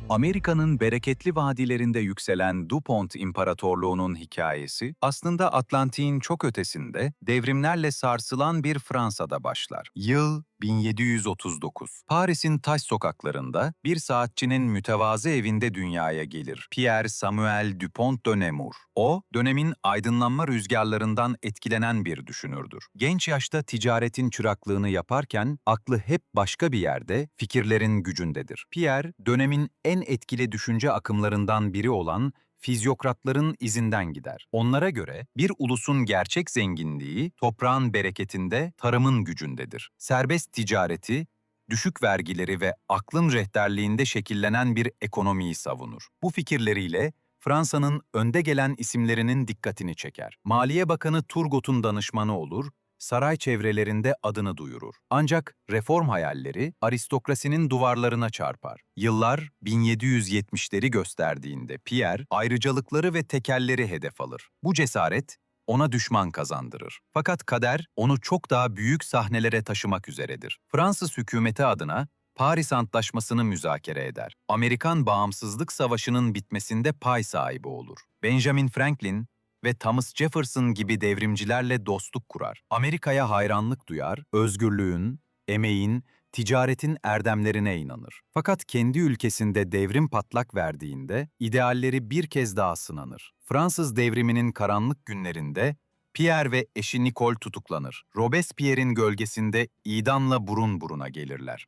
Amerika'nın bereketli vadilerinde yükselen DuPont İmparatorluğu'nun hikayesi aslında Atlantik'in çok ötesinde devrimlerle sarsılan bir Fransa'da başlar. Yıl 1739. Paris'in taş sokaklarında bir saatçinin mütevazı evinde dünyaya gelir Pierre Samuel Dupont de Nemours. O, dönemin aydınlanma rüzgarlarından etkilenen bir düşünürdür. Genç yaşta ticaretin çıraklığını yaparken aklı hep başka bir yerde, fikirlerin gücündedir. Pierre, dönemin en etkili düşünce akımlarından biri olan fizyokratların izinden gider. Onlara göre bir ulusun gerçek zenginliği toprağın bereketinde, tarımın gücündedir. Serbest ticareti, düşük vergileri ve aklın rehberliğinde şekillenen bir ekonomiyi savunur. Bu fikirleriyle Fransa'nın önde gelen isimlerinin dikkatini çeker. Maliye Bakanı Turgot'un danışmanı olur, saray çevrelerinde adını duyurur. Ancak reform hayalleri aristokrasinin duvarlarına çarpar. Yıllar 1770'leri gösterdiğinde Pierre ayrıcalıkları ve tekelleri hedef alır. Bu cesaret ona düşman kazandırır. Fakat kader onu çok daha büyük sahnelere taşımak üzeredir. Fransız hükümeti adına Paris Antlaşması'nı müzakere eder. Amerikan Bağımsızlık Savaşı'nın bitmesinde pay sahibi olur. Benjamin Franklin ve Thomas Jefferson gibi devrimcilerle dostluk kurar. Amerika'ya hayranlık duyar, özgürlüğün, emeğin, ticaretin erdemlerine inanır. Fakat kendi ülkesinde devrim patlak verdiğinde idealleri bir kez daha sınanır. Fransız devriminin karanlık günlerinde Pierre ve eşi Nicole tutuklanır. Robespierre'in gölgesinde idamla burun buruna gelirler.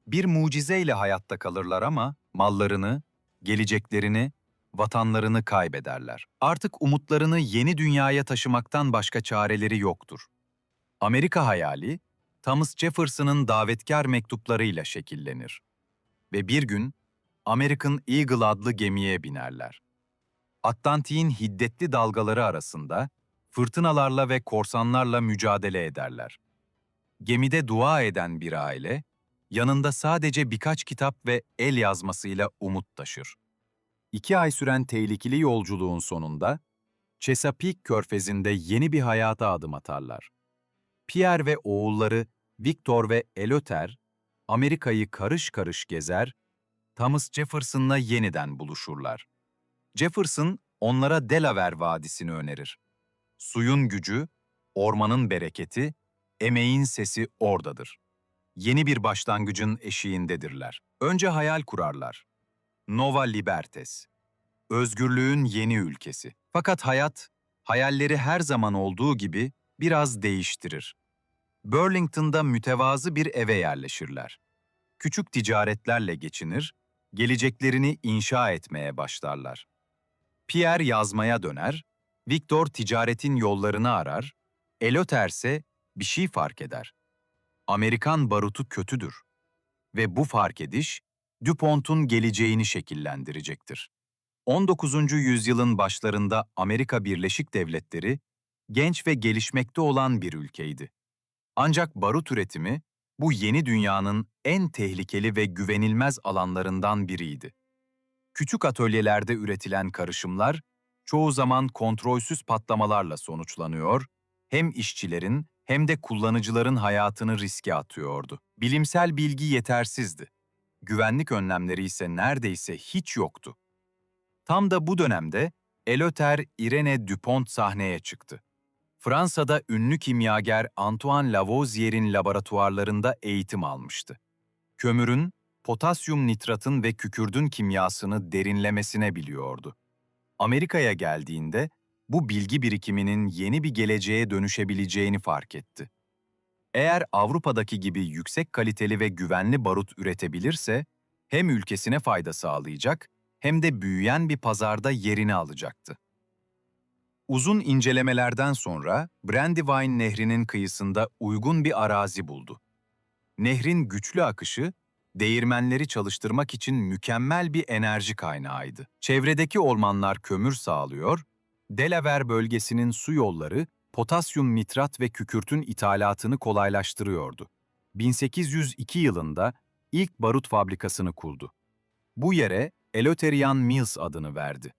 Bir mucizeyle hayatta kalırlar ama mallarını, geleceklerini, vatanlarını kaybederler. Artık umutlarını yeni dünyaya taşımaktan başka çareleri yoktur. Amerika hayali, Thomas Jefferson'ın davetkar mektuplarıyla şekillenir. Ve bir gün American Eagle adlı gemiye binerler. Atlantik'in hiddetli dalgaları arasında fırtınalarla ve korsanlarla mücadele ederler. Gemide dua eden bir aile, yanında sadece birkaç kitap ve el yazmasıyla umut taşır. 2 ay süren tehlikeli yolculuğun sonunda, Chesapeake Körfezi'nde yeni bir hayata adım atarlar. Pierre ve oğulları Victor ve Eleuter, Amerika'yı karış karış gezer, Thomas Jefferson'la yeniden buluşurlar. Jefferson, onlara Delaware Vadisi'ni önerir. Suyun gücü, ormanın bereketi, emeğin sesi oradadır. Yeni bir başlangıcın eşiğindedirler. Önce hayal kurarlar. Nova Libertes, özgürlüğün yeni ülkesi. Fakat hayat, hayalleri her zaman olduğu gibi biraz değiştirir. Burlington'da mütevazı bir eve yerleşirler. Küçük ticaretlerle geçinir, geleceklerini inşa etmeye başlarlar. Pierre yazmaya döner, Victor ticaretin yollarını arar, Eleuter ise bir şey fark eder. Amerikan barutu kötüdür ve bu fark ediş, DuPont'un geleceğini şekillendirecektir. 19. yüzyılın başlarında Amerika Birleşik Devletleri, genç ve gelişmekte olan bir ülkeydi. Ancak barut üretimi, bu yeni dünyanın en tehlikeli ve güvenilmez alanlarından biriydi. Küçük atölyelerde üretilen karışımlar, çoğu zaman kontrolsüz patlamalarla sonuçlanıyor, hem işçilerin hem de kullanıcıların hayatını riske atıyordu. Bilimsel bilgi yetersizdi. Güvenlik önlemleri ise neredeyse hiç yoktu. Tam da bu dönemde Eleuter Irene Dupont sahneye çıktı. Fransa'da ünlü kimyager Antoine Lavoisier'in laboratuvarlarında eğitim almıştı. Kömürün, potasyum nitratın ve kükürdün kimyasını derinlemesine biliyordu. Amerika'ya geldiğinde bu bilgi birikiminin yeni bir geleceğe dönüşebileceğini fark etti. Eğer Avrupa'daki gibi yüksek kaliteli ve güvenli barut üretebilirse, hem ülkesine fayda sağlayacak hem de büyüyen bir pazarda yerini alacaktı. Uzun incelemelerden sonra Brandywine Nehri'nin kıyısında uygun bir arazi buldu. Nehrin güçlü akışı, değirmenleri çalıştırmak için mükemmel bir enerji kaynağıydı. Çevredeki ormanlar kömür sağlıyor, Delaware bölgesinin su yolları potasyum nitrat ve kükürtün ithalatını kolaylaştırıyordu. 1802 yılında ilk barut fabrikasını kurdu. Bu yere Eleutherian Mills adını verdi.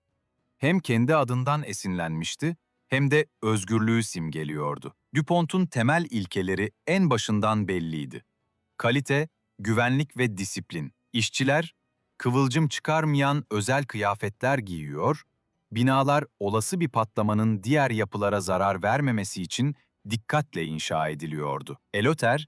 Hem kendi adından esinlenmişti hem de özgürlüğü simgeliyordu. DuPont'un temel ilkeleri en başından belliydi. Kalite, güvenlik ve disiplin. İşçiler, kıvılcım çıkarmayan özel kıyafetler giyiyor, binalar olası bir patlamanın diğer yapılara zarar vermemesi için dikkatle inşa ediliyordu. Eloter,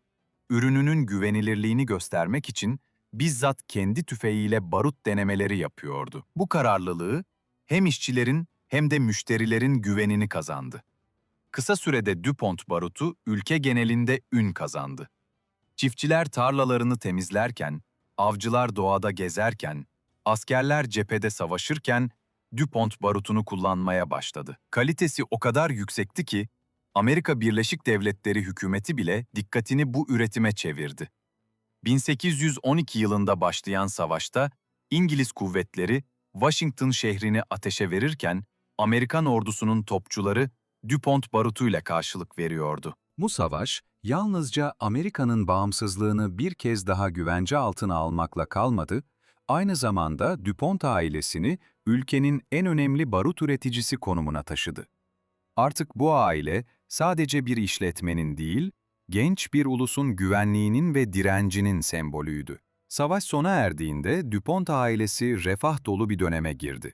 ürününün güvenilirliğini göstermek için bizzat kendi tüfeğiyle barut denemeleri yapıyordu. Bu kararlılığı hem işçilerin hem de müşterilerin güvenini kazandı. Kısa sürede DuPont barutu ülke genelinde ün kazandı. Çiftçiler tarlalarını temizlerken, avcılar doğada gezerken, askerler cephede savaşırken DuPont barutunu kullanmaya başladı. Kalitesi o kadar yüksekti ki Amerika Birleşik Devletleri hükümeti bile dikkatini bu üretime çevirdi. 1812 yılında başlayan savaşta İngiliz kuvvetleri Washington şehrini ateşe verirken Amerikan ordusunun topçuları DuPont barutuyla karşılık veriyordu. Bu savaş, yalnızca Amerika'nın bağımsızlığını bir kez daha güvence altına almakla kalmadı, aynı zamanda DuPont ailesini ülkenin en önemli barut üreticisi konumuna taşıdı. Artık bu aile sadece bir işletmenin değil, genç bir ulusun güvenliğinin ve direncinin sembolüydü. Savaş sona erdiğinde DuPont ailesi refah dolu bir döneme girdi.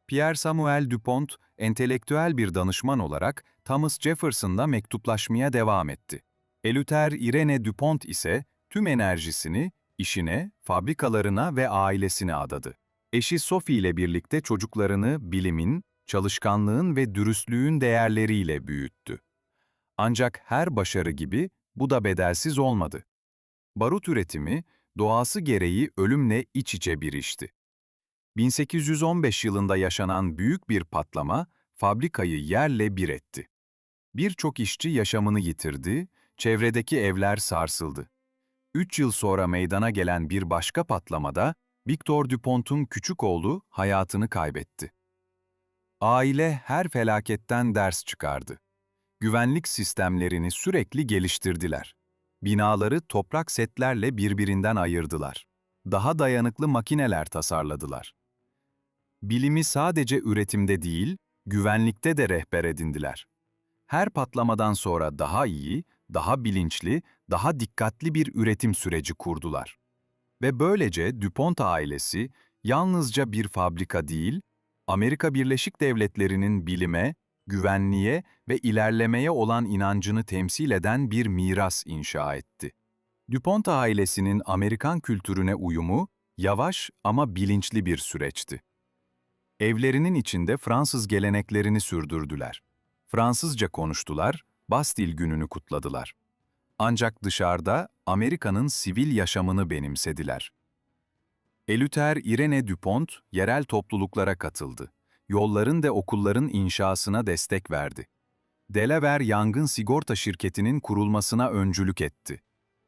Pierre Samuel DuPont, entelektüel bir danışman olarak Thomas Jefferson'la mektuplaşmaya devam etti. Eleuthère Irene DuPont ise tüm enerjisini işine, fabrikalarına ve ailesine adadı. Eşi Sophie ile birlikte çocuklarını bilimin, çalışkanlığın ve dürüstlüğün değerleriyle büyüttü. Ancak her başarı gibi bu da bedelsiz olmadı. Barut üretimi, doğası gereği ölümle iç içe bir işti. 1815 yılında yaşanan büyük bir patlama, fabrikayı yerle bir etti. Birçok işçi yaşamını yitirdi, çevredeki evler sarsıldı. 3 yıl sonra meydana gelen bir başka patlamada, Victor Dupont'un küçük oğlu hayatını kaybetti. Aile her felaketten ders çıkardı. Güvenlik sistemlerini sürekli geliştirdiler. Binaları toprak setlerle birbirinden ayırdılar. Daha dayanıklı makineler tasarladılar. Bilimi sadece üretimde değil, güvenlikte de rehber edindiler. Her patlamadan sonra daha iyi, daha bilinçli, daha dikkatli bir üretim süreci kurdular. Ve böylece DuPont ailesi yalnızca bir fabrika değil, Amerika Birleşik Devletleri'nin bilime, güvenliğe ve ilerlemeye olan inancını temsil eden bir miras inşa etti. DuPont ailesinin Amerikan kültürüne uyumu, yavaş ama bilinçli bir süreçti. Evlerinin içinde Fransız geleneklerini sürdürdüler. Fransızca konuştular, Bastille Günü'nü kutladılar. Ancak dışarıda Amerika'nın sivil yaşamını benimsediler. Eleuthère Irene DuPont yerel topluluklara katıldı. Yolların ve okulların inşasına destek verdi. Delaware Yangın Sigorta Şirketi'nin kurulmasına öncülük etti.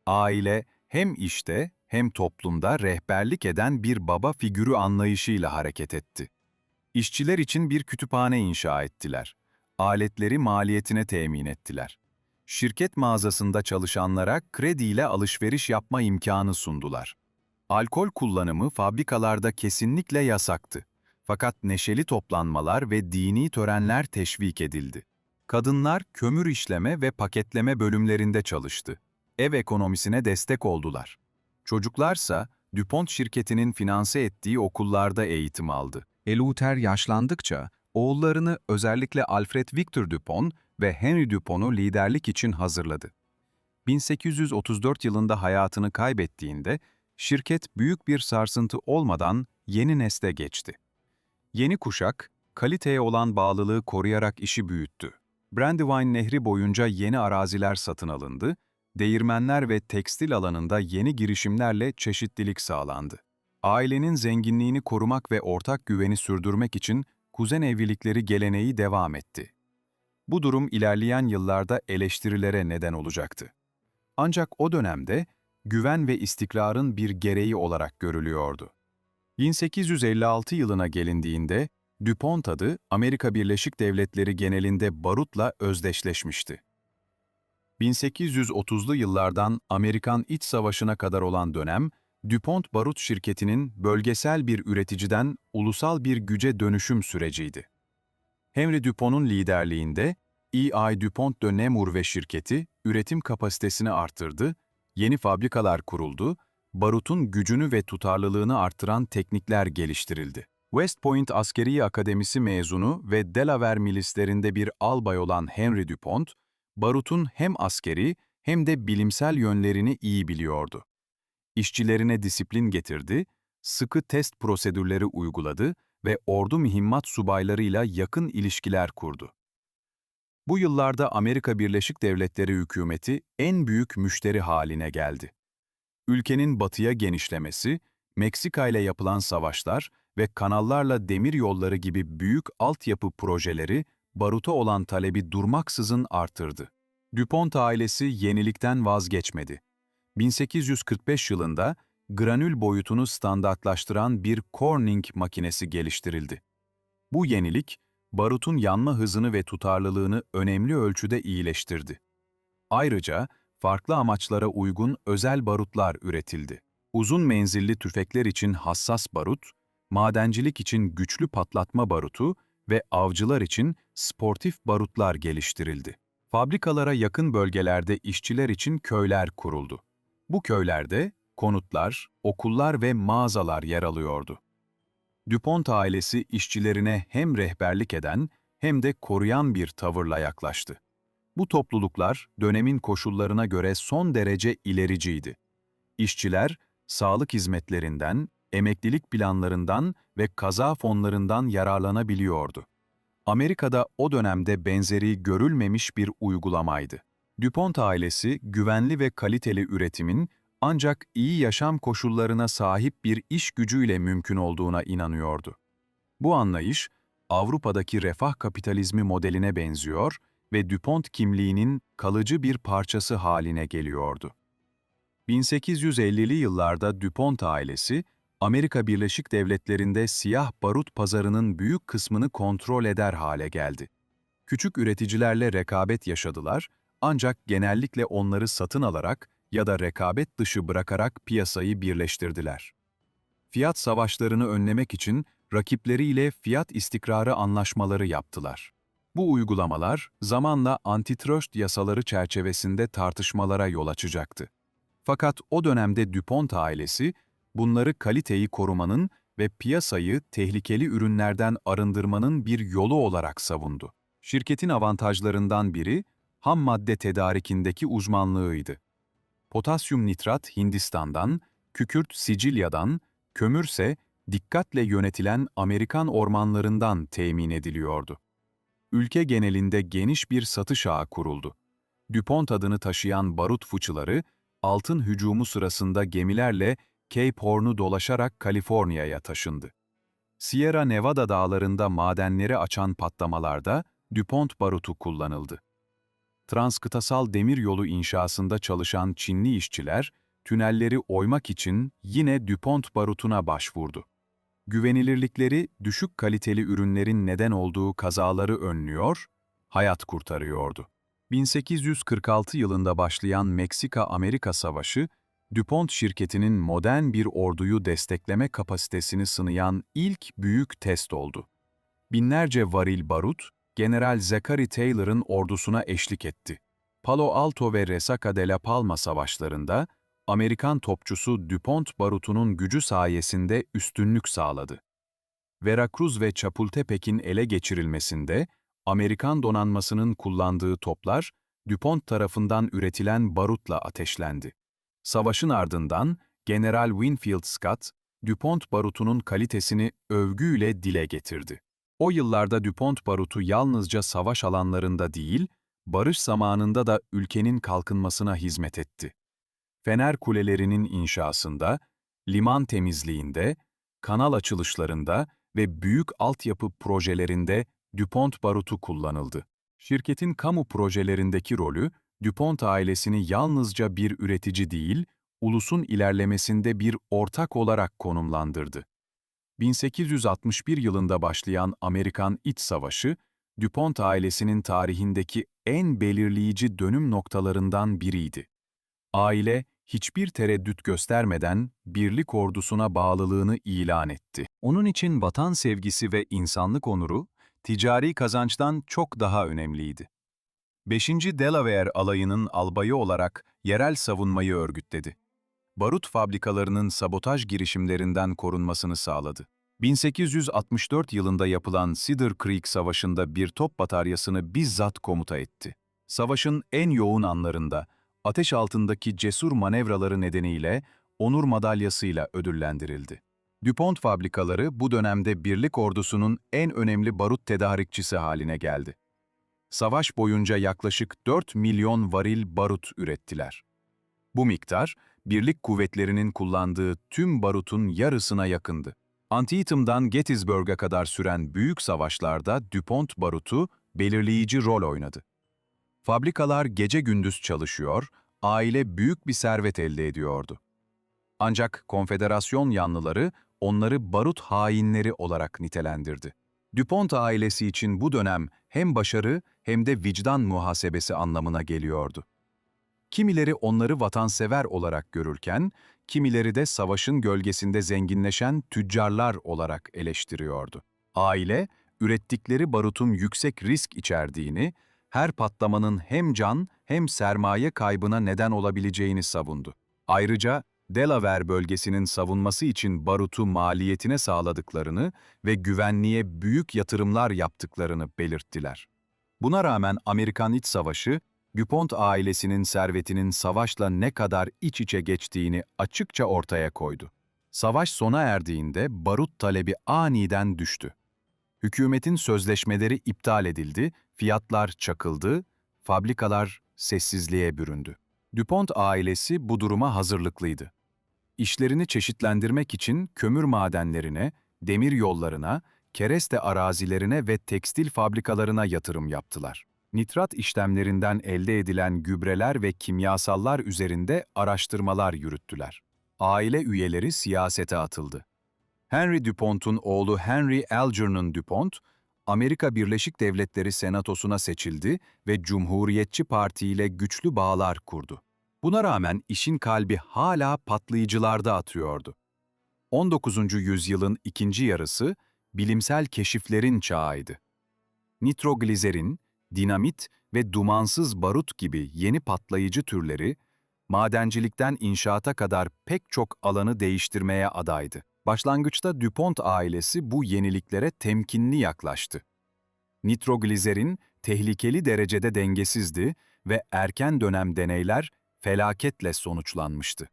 Aile hem işte hem toplumda rehberlik eden bir baba figürü anlayışıyla hareket etti. İşçiler için bir kütüphane inşa ettiler. Aletleri maliyetine temin ettiler. Şirket mağazasında çalışanlara krediyle alışveriş yapma imkanı sundular. Alkol kullanımı fabrikalarda kesinlikle yasaktı. Fakat neşeli toplanmalar ve dini törenler teşvik edildi. Kadınlar kömür işleme ve paketleme bölümlerinde çalıştı. Ev ekonomisine destek oldular. Çocuklarsa DuPont şirketinin finanse ettiği okullarda eğitim aldı. Eleuthère yaşlandıkça oğullarını özellikle Alfred Victor DuPont ve Henry DuPont'u liderlik için hazırladı. 1834 yılında hayatını kaybettiğinde şirket büyük bir sarsıntı olmadan yeni nesle geçti. Yeni kuşak, kaliteye olan bağlılığı koruyarak işi büyüttü. Brandywine Nehri boyunca yeni araziler satın alındı, değirmenler ve tekstil alanında yeni girişimlerle çeşitlilik sağlandı. Ailenin zenginliğini korumak ve ortak güveni sürdürmek için kuzen evlilikleri geleneği devam etti. Bu durum ilerleyen yıllarda eleştirilere neden olacaktı. Ancak o dönemde güven ve istikrarın bir gereği olarak görülüyordu. 1856 yılına gelindiğinde DuPont adı Amerika Birleşik Devletleri genelinde barutla özdeşleşmişti. 1830'lu yıllardan Amerikan İç Savaşı'na kadar olan dönem, DuPont Barut Şirketi'nin bölgesel bir üreticiden ulusal bir güce dönüşüm süreciydi. Henry DuPont'un liderliğinde E.I. DuPont de Nemours ve şirketi üretim kapasitesini arttırdı, yeni fabrikalar kuruldu, barutun gücünü ve tutarlılığını arttıran teknikler geliştirildi. West Point Askeri Akademisi mezunu ve Delaware milislerinde bir albay olan Henry DuPont, barutun hem askeri hem de bilimsel yönlerini iyi biliyordu. İşçilerine disiplin getirdi, sıkı test prosedürleri uyguladı ve ordu mühimmat subaylarıyla yakın ilişkiler kurdu. Bu yıllarda Amerika Birleşik Devletleri hükümeti en büyük müşteri haline geldi. Ülkenin batıya genişlemesi, Meksika ile yapılan savaşlar ve kanallarla demir yolları gibi büyük altyapı projeleri baruta olan talebi durmaksızın artırdı. DuPont ailesi yenilikten vazgeçmedi. 1845 yılında granül boyutunu standartlaştıran bir Corning makinesi geliştirildi. Bu yenilik, barutun yanma hızını ve tutarlılığını önemli ölçüde iyileştirdi. Ayrıca, farklı amaçlara uygun özel barutlar üretildi. Uzun menzilli tüfekler için hassas barut, madencilik için güçlü patlatma barutu ve avcılar için sportif barutlar geliştirildi. Fabrikalara yakın bölgelerde işçiler için köyler kuruldu. Bu köylerde konutlar, okullar ve mağazalar yer alıyordu. DuPont ailesi işçilerine hem rehberlik eden hem de koruyan bir tavırla yaklaştı. Bu topluluklar dönemin koşullarına göre son derece ilericiydi. İşçiler, sağlık hizmetlerinden, emeklilik planlarından ve kaza fonlarından yararlanabiliyordu. Amerika'da o dönemde benzeri görülmemiş bir uygulamaydı. DuPont ailesi, güvenli ve kaliteli üretimin ancak iyi yaşam koşullarına sahip bir iş gücüyle mümkün olduğuna inanıyordu. Bu anlayış, Avrupa'daki refah kapitalizmi modeline benziyor ve DuPont kimliğinin kalıcı bir parçası haline geliyordu. 1850'li yıllarda DuPont ailesi, Amerika Birleşik Devletleri'nde siyah barut pazarının büyük kısmını kontrol eder hale geldi. Küçük üreticilerle rekabet yaşadılar, ancak genellikle onları satın alarak ya da rekabet dışı bırakarak piyasayı birleştirdiler. Fiyat savaşlarını önlemek için rakipleriyle fiyat istikrarı anlaşmaları yaptılar. Bu uygulamalar zamanla antitrust yasaları çerçevesinde tartışmalara yol açacaktı. Fakat o dönemde DuPont ailesi, bunları kaliteyi korumanın ve piyasayı tehlikeli ürünlerden arındırmanın bir yolu olarak savundu. Şirketin avantajlarından biri, ham madde tedarikindeki uzmanlığıydı. Potasyum nitrat Hindistan'dan, kükürt Sicilya'dan, kömürse dikkatle yönetilen Amerikan ormanlarından temin ediliyordu. Ülke genelinde geniş bir satış ağı kuruldu. DuPont adını taşıyan barut fıçıları, altın hücumu sırasında gemilerle Cape Horn'u dolaşarak Kaliforniya'ya taşındı. Sierra Nevada dağlarında madenleri açan patlamalarda DuPont barutu kullanıldı. Transkıtasal demiryolu inşasında çalışan Çinli işçiler, tünelleri oymak için yine DuPont barutuna başvurdu. Güvenilirlikleri, düşük kaliteli ürünlerin neden olduğu kazaları önlüyor, hayat kurtarıyordu. 1846 yılında başlayan Meksika-Amerika Savaşı, DuPont şirketinin modern bir orduyu destekleme kapasitesini sınayan ilk büyük test oldu. Binlerce varil barut, General Zachary Taylor'ın ordusuna eşlik etti. Palo Alto ve Resaca de la Palma savaşlarında, Amerikan topçusu DuPont barutunun gücü sayesinde üstünlük sağladı. Veracruz ve Chapultepec'in ele geçirilmesinde, Amerikan donanmasının kullandığı toplar, DuPont tarafından üretilen barutla ateşlendi. Savaşın ardından, General Winfield Scott, DuPont barutunun kalitesini övgüyle dile getirdi. O yıllarda DuPont barutu yalnızca savaş alanlarında değil, barış zamanında da ülkenin kalkınmasına hizmet etti. Fener kulelerinin inşasında, liman temizliğinde, kanal açılışlarında ve büyük altyapı projelerinde DuPont barutu kullanıldı. Şirketin kamu projelerindeki rolü, DuPont ailesini yalnızca bir üretici değil, ulusun ilerlemesinde bir ortak olarak konumlandırdı. 1861 yılında başlayan Amerikan İç Savaşı, DuPont ailesinin tarihindeki en belirleyici dönüm noktalarından biriydi. Aile, hiçbir tereddüt göstermeden birlik ordusuna bağlılığını ilan etti. Onun için vatan sevgisi ve insanlık onuru, ticari kazançtan çok daha önemliydi. 5. Delaware Alayı'nın albayı olarak yerel savunmayı örgütledi. barut fabrikalarının sabotaj girişimlerinden korunmasını sağladı. 1864 yılında yapılan Cedar Creek Savaşı'nda bir top bataryasını bizzat komuta etti. Savaşın en yoğun anlarında ateş altındaki cesur manevraları nedeniyle onur madalyasıyla ödüllendirildi. DuPont fabrikaları bu dönemde Birlik ordusunun en önemli barut tedarikçisi haline geldi. Savaş boyunca yaklaşık 4 milyon varil barut ürettiler. Bu miktar, Birlik kuvvetlerinin kullandığı tüm barutun yarısına yakındı. Antietam'dan Gettysburg'a kadar süren büyük savaşlarda DuPont barutu belirleyici rol oynadı. Fabrikalar gece gündüz çalışıyor, aile büyük bir servet elde ediyordu. Ancak Konfederasyon yanlıları onları barut hainleri olarak nitelendirdi. DuPont ailesi için bu dönem hem başarı hem de vicdan muhasebesi anlamına geliyordu. Kimileri onları vatansever olarak görürken, kimileri de savaşın gölgesinde zenginleşen tüccarlar olarak eleştiriyordu. Aile, ürettikleri barutun yüksek risk içerdiğini, her patlamanın hem can hem sermaye kaybına neden olabileceğini savundu. Ayrıca, Delaware bölgesinin savunması için barutu maliyetine sağladıklarını ve güvenliğe büyük yatırımlar yaptıklarını belirttiler. Buna rağmen Amerikan İç Savaşı, DuPont ailesinin servetinin savaşla ne kadar iç içe geçtiğini açıkça ortaya koydu. Savaş sona erdiğinde barut talebi aniden düştü. Hükümetin sözleşmeleri iptal edildi, fiyatlar çakıldı, fabrikalar sessizliğe büründü. DuPont ailesi bu duruma hazırlıklıydı. İşlerini çeşitlendirmek için kömür madenlerine, demir yollarına, kereste arazilerine ve tekstil fabrikalarına yatırım yaptılar. Nitrat işlemlerinden elde edilen gübreler ve kimyasallar üzerinde araştırmalar yürüttüler. Aile üyeleri siyasete atıldı. Henry DuPont'un oğlu Henry Algernon DuPont, Amerika Birleşik Devletleri Senatosu'na seçildi ve Cumhuriyetçi Parti ile güçlü bağlar kurdu. Buna rağmen işin kalbi hala patlayıcılarda atıyordu. 19. yüzyılın ikinci yarısı bilimsel keşiflerin çağıydı. Nitrogliserin, dinamit ve dumansız barut gibi yeni patlayıcı türleri, madencilikten inşaata kadar pek çok alanı değiştirmeye adaydı. Başlangıçta DuPont ailesi bu yeniliklere temkinli yaklaştı. Nitrogliserin tehlikeli derecede dengesizdi ve erken dönem deneyler felaketle sonuçlanmıştı.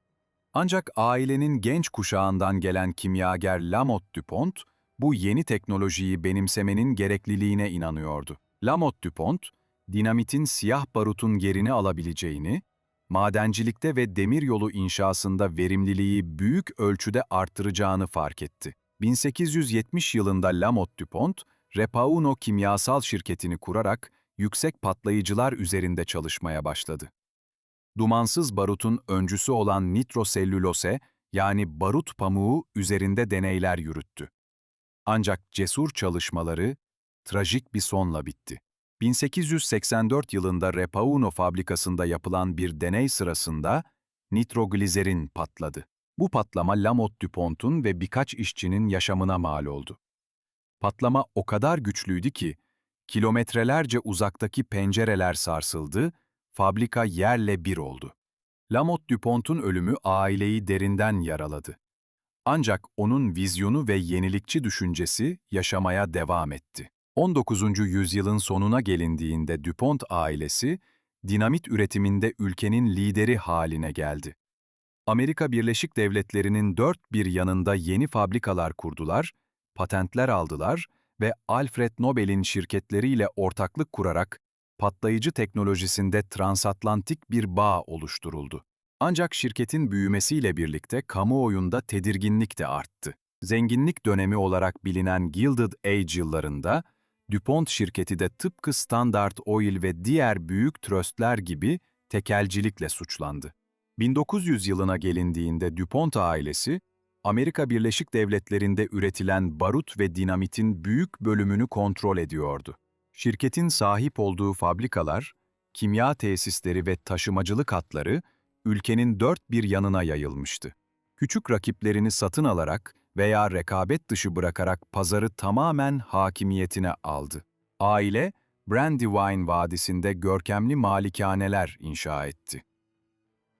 Ancak ailenin genç kuşağından gelen kimyager Lamont DuPont, bu yeni teknolojiyi benimsemenin gerekliliğine inanıyordu. Lamont DuPont, dinamitin siyah barutun yerini alabileceğini, madencilikte ve demiryolu inşasında verimliliği büyük ölçüde arttıracağını fark etti. 1870 yılında Lamont DuPont, Repauno kimyasal şirketini kurarak yüksek patlayıcılar üzerinde çalışmaya başladı. Dumansız barutun öncüsü olan nitrosellülose, yani barut pamuğu üzerinde deneyler yürüttü. Ancak cesur çalışmaları trajik bir sonla bitti. 1884 yılında Repauno fabrikasında yapılan bir deney sırasında nitrogliserin patladı. Bu patlama Lamont DuPont'un ve birkaç işçinin yaşamına mal oldu. Patlama o kadar güçlüydü ki, kilometrelerce uzaktaki pencereler sarsıldı, fabrika yerle bir oldu. Lamont DuPont'un ölümü aileyi derinden yaraladı. Ancak onun vizyonu ve yenilikçi düşüncesi yaşamaya devam etti. 19. yüzyılın sonuna gelindiğinde DuPont ailesi, dinamit üretiminde ülkenin lideri haline geldi. Amerika Birleşik Devletleri'nin dört bir yanında yeni fabrikalar kurdular, patentler aldılar ve Alfred Nobel'in şirketleriyle ortaklık kurarak patlayıcı teknolojisinde transatlantik bir bağ oluşturuldu. Ancak şirketin büyümesiyle birlikte kamuoyunda tedirginlik de arttı. Zenginlik dönemi olarak bilinen Gilded Age yıllarında, DuPont şirketi de tıpkı Standard Oil ve diğer büyük tröstler gibi tekelcilikle suçlandı. 1900 yılına gelindiğinde DuPont ailesi, Amerika Birleşik Devletleri'nde üretilen barut ve dinamitin büyük bölümünü kontrol ediyordu. Şirketin sahip olduğu fabrikalar, kimya tesisleri ve taşımacılık hatları, ülkenin dört bir yanına yayılmıştı. Küçük rakiplerini satın alarak veya rekabet dışı bırakarak pazarı tamamen hakimiyetine aldı. Aile, Brandywine Vadisi'nde görkemli malikaneler inşa etti.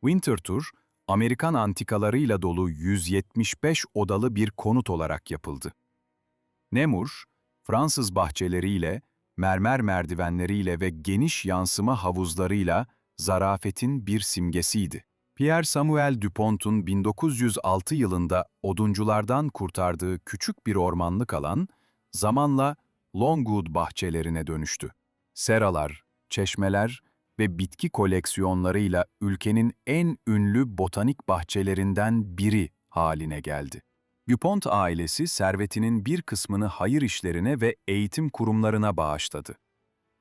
Winterthur, Amerikan antikalarıyla dolu 175 odalı bir konut olarak yapıldı. Nemur, Fransız bahçeleriyle, mermer merdivenleriyle ve geniş yansıma havuzlarıyla zarafetin bir simgesiydi. Pierre Samuel Dupont'un 1906 yılında odunculardan kurtardığı küçük bir ormanlık alan, zamanla Longwood bahçelerine dönüştü. Seralar, çeşmeler ve bitki koleksiyonlarıyla ülkenin en ünlü botanik bahçelerinden biri haline geldi. Dupont ailesi servetinin bir kısmını hayır işlerine ve eğitim kurumlarına bağışladı.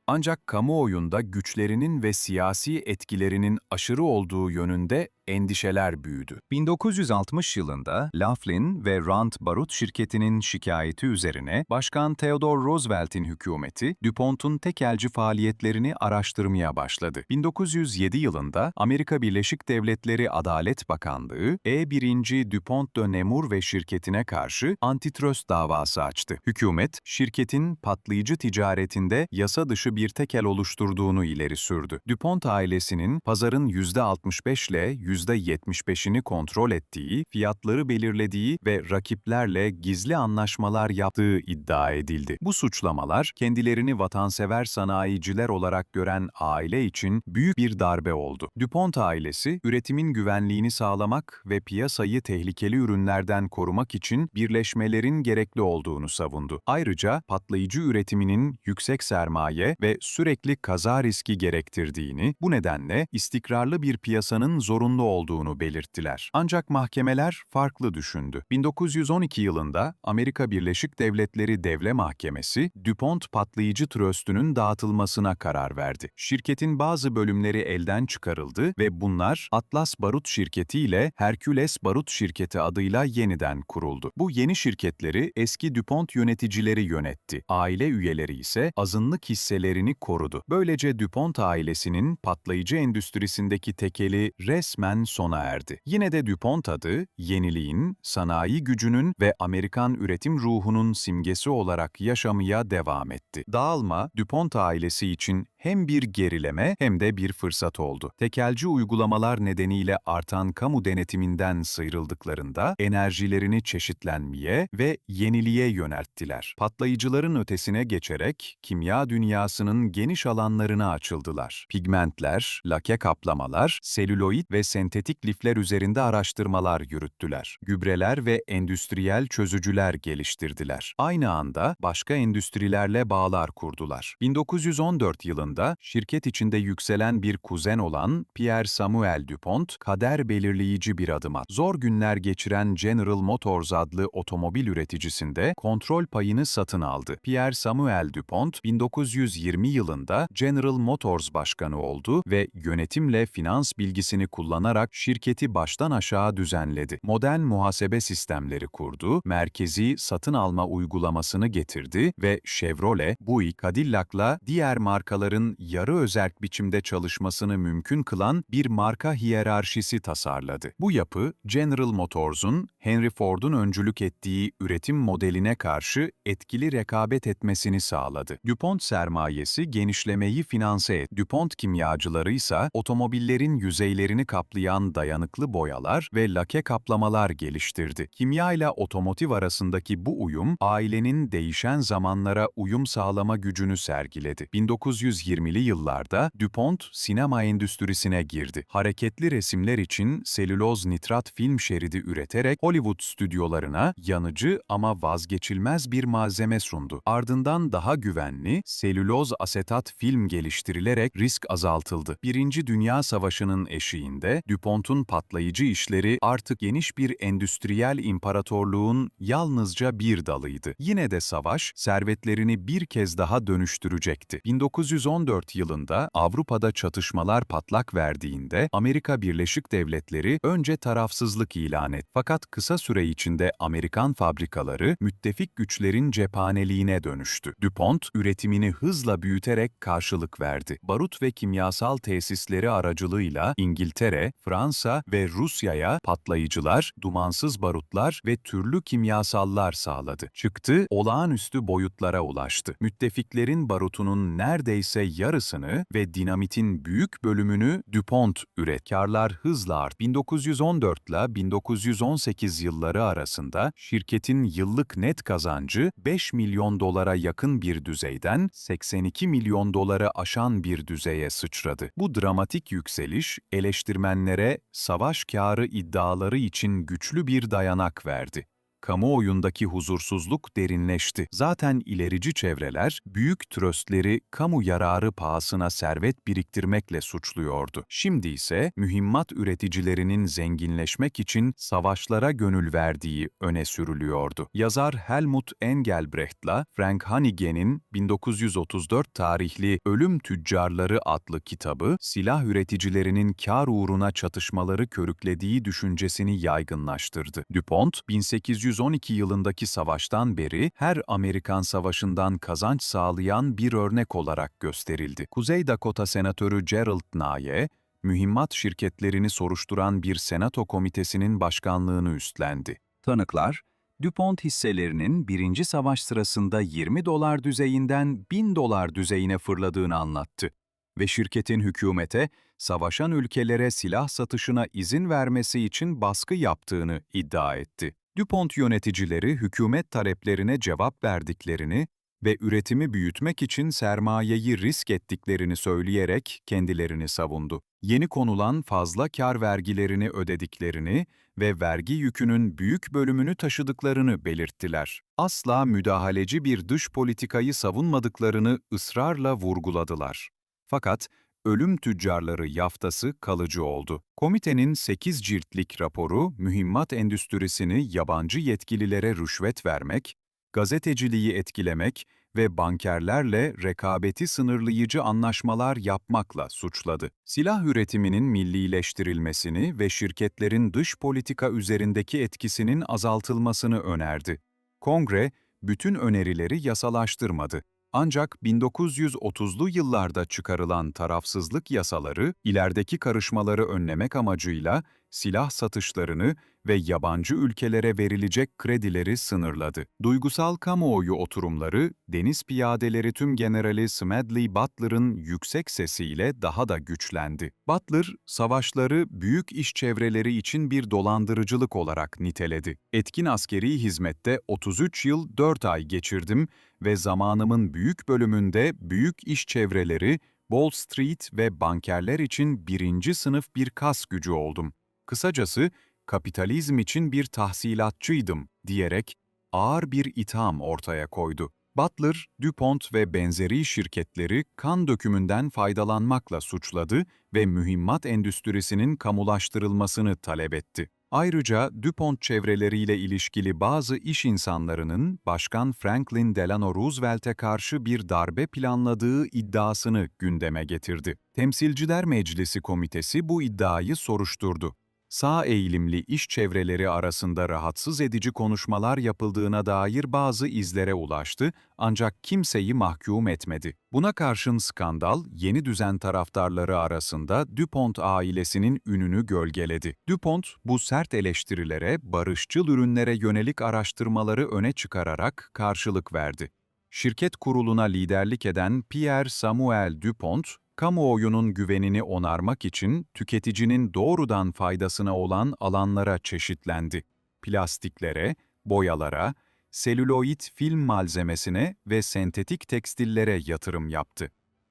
Ancak kamuoyunda güçlerinin ve siyasi etkilerinin aşırı olduğu yönünde endişeler büyüdü. 1960 yılında Laughlin ve Rand Barut şirketinin şikayeti üzerine Başkan Theodore Roosevelt'in hükümeti DuPont'un tekelci faaliyetlerini araştırmaya başladı. 1907 yılında Amerika Birleşik Devletleri Adalet Bakanlığı, E1. DuPont de Nemours ve şirketine karşı antitrust davası açtı. Hükümet, şirketin patlayıcı ticaretinde yasa dışı bir tekel oluşturduğunu ileri sürdü. DuPont ailesinin pazarın %65 ile %75'ini kontrol ettiği, fiyatları belirlediği ve rakiplerle gizli anlaşmalar yaptığı iddia edildi. Bu suçlamalar, kendilerini vatansever sanayiciler olarak gören aile için büyük bir darbe oldu. DuPont ailesi, üretimin güvenliğini sağlamak ve piyasayı tehlikeli ürünlerden korumak için birleşmelerin gerekli olduğunu savundu. Ayrıca patlayıcı üretiminin yüksek sermaye ve sürekli kaza riski gerektirdiğini, bu nedenle istikrarlı bir piyasanın zorunlu olduğunu belirttiler. Ancak mahkemeler farklı düşündü. 1912 yılında Amerika Birleşik Devletleri Devlet Mahkemesi, DuPont patlayıcı tröstünün dağıtılmasına karar verdi. Şirketin bazı bölümleri elden çıkarıldı ve bunlar Atlas Barut Şirketi ile Hercules Barut Şirketi adıyla yeniden kuruldu. Bu yeni şirketleri eski DuPont yöneticileri yönetti. Aile üyeleri ise azınlık hisselerini korudu. Böylece DuPont ailesinin patlayıcı endüstrisindeki tekeli resmen sona erdi. Yine de DuPont adı, yeniliğin, sanayi gücünün ve Amerikan üretim ruhunun simgesi olarak yaşamaya devam etti. Dağılma, DuPont ailesi için hem bir gerileme hem de bir fırsat oldu. Tekelci uygulamalar nedeniyle artan kamu denetiminden sıyrıldıklarında enerjilerini çeşitlenmeye ve yeniliğe yönelttiler. Patlayıcıların ötesine geçerek kimya dünyasının geniş alanlarına açıldılar. Pigmentler, lake kaplamalar, selüloid ve sentetik lifler üzerinde araştırmalar yürüttüler. Gübreler ve endüstriyel çözücüler geliştirdiler. Aynı anda başka endüstrilerle bağlar kurdular. 1914 yılında şirket içinde yükselen bir kuzen olan Pierre Samuel Dupont, kader belirleyici bir adım attı. Zor günler geçiren General Motors adlı otomobil üreticisinde kontrol payını satın aldı. Pierre Samuel Dupont, 1920 yılında General Motors başkanı oldu ve yönetimle finans bilgisini kullanarak şirketi baştan aşağı düzenledi. Modern muhasebe sistemleri kurdu, merkezi satın alma uygulamasını getirdi ve Chevrolet, Buick, Cadillac'la diğer markaların yarı özerk biçimde çalışmasını mümkün kılan bir marka hiyerarşisi tasarladı. Bu yapı, General Motors'un Henry Ford'un öncülük ettiği üretim modeline karşı etkili rekabet etmesini sağladı. DuPont sermayesi genişlemeyi finanse etti. DuPont kimyacıları ise otomobillerin yüzeylerini kaplayan dayanıklı boyalar ve lake kaplamalar geliştirdi. Kimya ile otomotiv arasındaki bu uyum, ailenin değişen zamanlara uyum sağlama gücünü sergiledi. 1920'li yıllarda DuPont sinema endüstrisine girdi. Hareketli resimler için selüloz nitrat film şeridi üreterek Hollywood stüdyolarına yanıcı ama vazgeçilmez bir malzeme sundu. Ardından daha güvenli selüloz asetat film geliştirilerek risk azaltıldı. Birinci Dünya Savaşı'nın eşiğinde DuPont'un patlayıcı işleri artık geniş bir endüstriyel imparatorluğun yalnızca bir dalıydı. Yine de savaş servetlerini bir kez daha dönüştürecekti. 1914 yılında Avrupa'da çatışmalar patlak verdiğinde Amerika Birleşik Devletleri önce tarafsızlık ilan etti. Fakat kısa süre içinde Amerikan fabrikaları müttefik güçlerin cephaneliğine dönüştü. DuPont üretimini hızla büyüterek karşılık verdi. Barut ve kimyasal tesisleri aracılığıyla İngiltere, Fransa ve Rusya'ya patlayıcılar, dumansız barutlar ve türlü kimyasallar sağladı. Çıktı olağanüstü boyutlara ulaştı. Müttefiklerin barutunun neredeyse yarısını ve dinamitin büyük bölümünü DuPont üret. Karlar hızla art. 1914 ile 1918 yılları arasında şirketin yıllık net kazancı 5 milyon dolara yakın bir düzeyden 82 milyon dolara aşan bir düzeye sıçradı. Bu dramatik yükseliş eleştirmenlere savaş kârı iddiaları için güçlü bir dayanak verdi. Kamuoyundaki huzursuzluk derinleşti. Zaten ilerici çevreler, büyük tröstleri kamu yararı pahasına servet biriktirmekle suçluyordu. Şimdi ise mühimmat üreticilerinin zenginleşmek için savaşlara gönül verdiği öne sürülüyordu. Yazar Helmut Engelbrecht'la Frank Hannigan'in 1934 tarihli Ölüm Tüccarları adlı kitabı, silah üreticilerinin kar uğruna çatışmaları körüklediği düşüncesini yaygınlaştırdı. DuPont, 1812 yılındaki savaştan beri her Amerikan savaşından kazanç sağlayan bir örnek olarak gösterildi. Kuzey Dakota Senatörü Gerald Nye, mühimmat şirketlerini soruşturan bir senato komitesinin başkanlığını üstlendi. Tanıklar, DuPont hisselerinin birinci savaş sırasında 20 dolar düzeyinden 1000 dolar düzeyine fırladığını anlattı ve şirketin hükümete, savaşan ülkelere silah satışına izin vermesi için baskı yaptığını iddia etti. DuPont yöneticileri hükümet taleplerine cevap verdiklerini ve üretimi büyütmek için sermayeyi risk ettiklerini söyleyerek kendilerini savundu. Yeni konulan fazla kar vergilerini ödediklerini ve vergi yükünün büyük bölümünü taşıdıklarını belirttiler. Asla müdahaleci bir dış politikayı savunmadıklarını ısrarla vurguladılar. Fakat Ölüm Tüccarları yaftası kalıcı oldu. Komitenin 8 ciltlik raporu, mühimmat endüstrisini yabancı yetkililere rüşvet vermek, gazeteciliği etkilemek ve bankerlerle rekabeti sınırlayıcı anlaşmalar yapmakla suçladı. Silah üretiminin millileştirilmesini ve şirketlerin dış politika üzerindeki etkisinin azaltılmasını önerdi. Kongre, bütün önerileri yasalaştırmadı. Ancak 1930'lu yıllarda çıkarılan tarafsızlık yasaları, ilerideki karışmaları önlemek amacıyla silah satışlarını ve yabancı ülkelere verilecek kredileri sınırladı. Duygusal kamuoyu oturumları, deniz piyadeleri tümgenerali Smedley Butler'ın yüksek sesiyle daha da güçlendi. Butler, savaşları büyük iş çevreleri için bir dolandırıcılık olarak niteledi. Etkin askeri hizmette 33 yıl 4 ay geçirdim ve zamanımın büyük bölümünde büyük iş çevreleri, Wall Street ve bankerler için birinci sınıf bir kas gücü oldum. Kısacası, kapitalizm için bir tahsilatçıydım diyerek ağır bir itham ortaya koydu. Butler, DuPont ve benzeri şirketleri kan dökümünden faydalanmakla suçladı ve mühimmat endüstrisinin kamulaştırılmasını talep etti. Ayrıca DuPont çevreleriyle ilişkili bazı iş insanlarının Başkan Franklin Delano Roosevelt'e karşı bir darbe planladığı iddiasını gündeme getirdi. Temsilciler Meclisi Komitesi bu iddiayı soruşturdu. Sağ eğilimli iş çevreleri arasında rahatsız edici konuşmalar yapıldığına dair bazı izlere ulaştı ancak kimseyi mahkum etmedi. Buna karşın skandal, yeni düzen taraftarları arasında DuPont ailesinin ününü gölgeledi. DuPont, bu sert eleştirilere barışçıl ürünlere yönelik araştırmaları öne çıkararak karşılık verdi. Şirket kuruluna liderlik eden Pierre Samuel DuPont, kamuoyunun güvenini onarmak için tüketicinin doğrudan faydasına olan alanlara çeşitlendi. Plastiklere, boyalara, selüloid film malzemesine ve sentetik tekstillere yatırım yaptı.